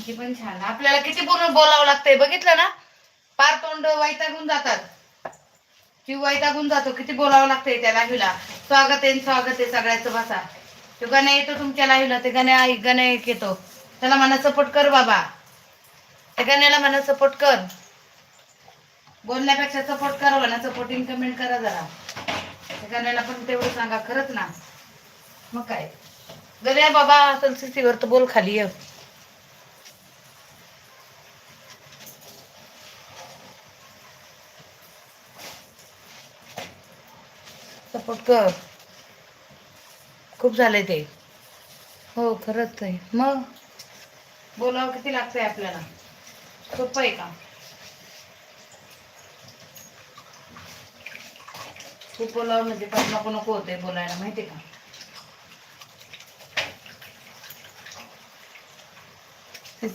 ती पण छान. आपल्याला किती बोलावं लागतंय बघितलं ना, पार तोंड वैतागून जातात. जीव वैतागून जातो. किती बोलावं लागतंय त्या लाईव्हला. स्वागत आहे सगळ्याचं बसा. तो गण्या येतो तुमच्या लाईव्हला. ते गण्या एक येतो. त्याला म्हणा सपोर्ट कर बाबा. त्या गण्याला म्हणा सपोर्ट कर. बोलण्यापेक्षा सपोर्ट करा म्हणा. सपोर्टिंग कमेंट करा जरा. त्या गण्याला पण तेवढं सांगा. खरंच ना. मग काय गण्या बाबा संस्कृतीवर तर बोल खाली ये. सपोर्ट कर. खूप झालंय ते. हो खरंच आहे. मग बोलावं किती लागतंय आपल्याला. सोपं आहे का. खूप बोलावं म्हणजे पण नको नको होतंय बोलायला माहितीये का.